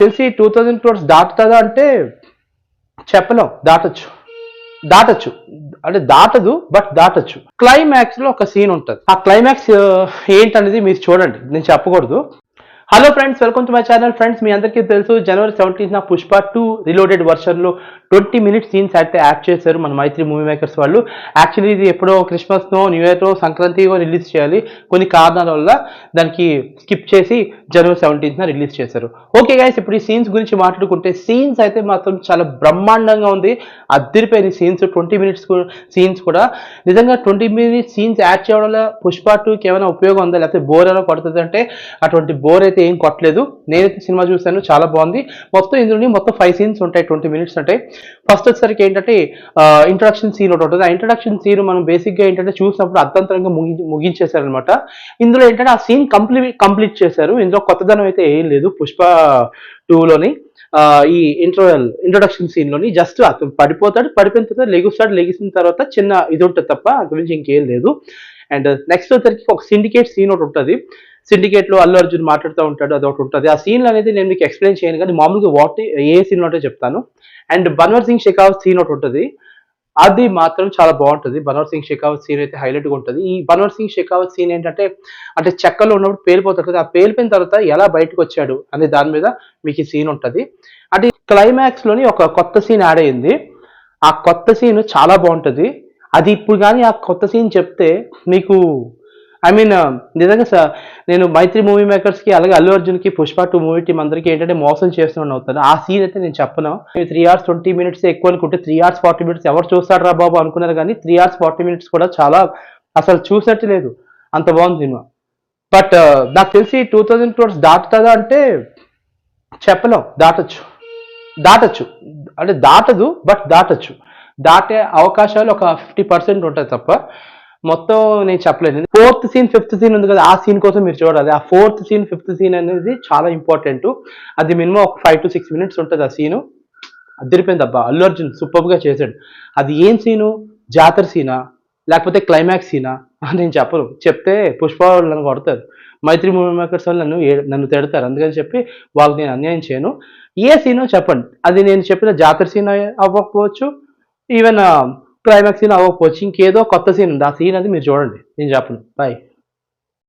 తెలిసి 2000 crores దాటుతుందా అంటే చెప్పలేం. దాటచ్చు అంటే దాటదు, బట్ దాటచ్చు. క్లైమాక్స్ లో ఒక సీన్ ఉంటుంది. ఆ క్లైమాక్స్ ఏంటనేది మీరు చూడండి, నేను చెప్పకూడదు. Hello friends, welcome to my channel. Friends, మీ అందరికీ తెలుసు జనవరి 17న పుష్ప 2 రిలోడెడ్ వర్షన్లో 20 minutes సీన్స్ అయితే యాడ్ చేశారు మన మైత్రి మూవీ మేకర్స్ వాళ్ళు. యాక్చువల్లీ ఇది ఎప్పుడో క్రిస్మస్నో, న్యూ ఇయర్లో, సంక్రాంతిలో రిలీజ్ చేయాలి. కొన్ని కారణాల వల్ల దానికి స్కిప్ చేసి జనవరి 17న రిలీజ్ చేశారు. ఓకే గైస్, ఇప్పుడు ఈ సీన్స్ గురించి మాట్లాడుకుంటే సీన్స్ అయితే మాత్రం చాలా బ్రహ్మాండంగా ఉంది. అద్దరిపోయిన సీన్స్, 20 minutes సీన్స్ కూడా. నిజంగా 20 minutes సీన్స్ యాడ్ చేయడం వల్ల పుష్ప 2కి ఏమైనా ఉపయోగం ఉందా, లేకపోతే బోర్ అయినా పడుతుంది అంటే అటువంటి బోర్ అయితే ఏం కొట్టలేదు. నేనైతే సినిమా చూశాను, చాలా బాగుంది. మొత్తం 5 సీన్స్ ఉంటాయి, 20 minutes ఉంటాయి. ఫస్ట్ వచ్చేసరికి ఏంటంటే ఇంట్రడక్షన్ సీన్ ఒకటి ఉంటుంది. ఆ ఇంట్రడక్షన్ సీన్ మనం బేసిక్గా ఏంటంటే చూసినప్పుడు అర్థంతరంగా ముగించేశారనమాట. ఇందులో ఏంటంటే ఆ సీన్ కంప్లీట్ చేశారు. ఇందులో కొత్తదనం అయితే ఏం లేదు. పుష్ప 2లోని ఈ ఇంట్రొడక్షన్ సీన్ లోని జస్ట్ అతను పడిపోయిన తర్వాత లెగిసిన తర్వాత చిన్న ఇది ఉంటుంది తప్ప అంత గురించి ఇంకేం లేదు. అండ్ నెక్స్ట్ వచ్చేసరికి ఒక సిండికేట్ సీన్ ఒకటి ఉంటుంది. సిండికేట్ లో అల్లు అర్జున్ మాట్లాడుతూ ఉంటాడు, అది ఒకటి ఉంటుంది. ఆ సీన్ అనేది నేను మీకు ఎక్స్ప్లెయిన్ చేయను, కానీ మామూలుగా ఏ సీన్ ఉంటే చెప్తాను. అండ్ బన్వర్ సింగ్ షెకావత్ సీన్ ఒకటి ఉంటుంది, అది మాత్రం చాలా బాగుంటుంది. బన్వర్ సింగ్ షెకావత్ సీన్ అయితే హైలైట్గా ఉంటుంది. ఈ బన్వర్ సింగ్ షెకావత్ సీన్ ఏంటంటే అంటే చెక్కలో ఉన్నప్పుడు పేలిపోతాడు కదా, ఆ పేలిపోయిన తర్వాత ఎలా బయటకు వచ్చాడు అనే దాని మీద మీకు ఈ సీన్ ఉంటుంది. అంటే క్లైమాక్స్ లోని ఒక కొత్త సీన్ యాడ్ అయ్యింది. ఆ కొత్త సీన్ చాలా బాగుంటుంది. అది ఇప్పుడు కానీ ఆ కొత్త సీన్ చెప్తే మీకు నిజంగా నేను మైత్రి మూవీ మేకర్స్కి, అలాగే అల్లు అర్జున్కి, పుష్ప 2 మూవీ టీం అందరికీ ఏంటంటే మోసం చేస్తున్నాను అవుతాను. ఆ సీన్ అయితే నేను చెప్పను. 3 hours 20 minutes ఎక్కువ అనుకుంటే 3 hours 40 minutes ఎవరు చూస్తాడు రా బాబు అనుకున్నారు, కానీ 3 hours 40 minutes కూడా చాలా అసలు చూసినట్టు లేదు, అంత బాగుంది సినిమా. బట్ నాకు తెలిసి 2000 crores దాటుతుందా అంటే చెప్పలేం. దాటచ్చు అంటే దాటదు, బట్ దాటే అవకాశాలు ఒక 50% ఉంటాయి తప్ప మొత్తం నేను చెప్పలేను. 4th సీన్ 5th సీన్ ఉంది కదా, ఆ సీన్ కోసం మీరు చూడాలి. ఆ 4th సీన్ 5th సీన్ అనేది చాలా ఇంపార్టెంట్. అది మినిమం ఒక 5 to 6 minutes ఉంటుంది ఆ సీను. అదిరిపోయింది అబ్బా, అల్లు అర్జున్ సూపర్గా చేశాడు. అది ఏం సీను, జాతర సీనా లేకపోతే క్లైమాక్స్ సీనా నేను చెప్పను. చెప్తే పుష్ప వాళ్ళు నన్ను కొడతారు, మైత్రి మూవీ మేకర్స్ వాళ్ళు నన్ను తిడతారు. అందుకని చెప్పి వాళ్ళకి నేను అన్యాయం చేయను. ఏ సీనో చెప్పండి, అది నేను చెప్పిన జాతర సీన్ అవ్వకపోవచ్చు, ఈవెన్ క్లైమాక్స్ సీన్ అవ్వకపోవచ్చు, ఇంకేదో కొత్త సీన్ ఉంది. ఆ సీన్ అది మీరు చూడండి, నేను చెప్పను. బాయ్.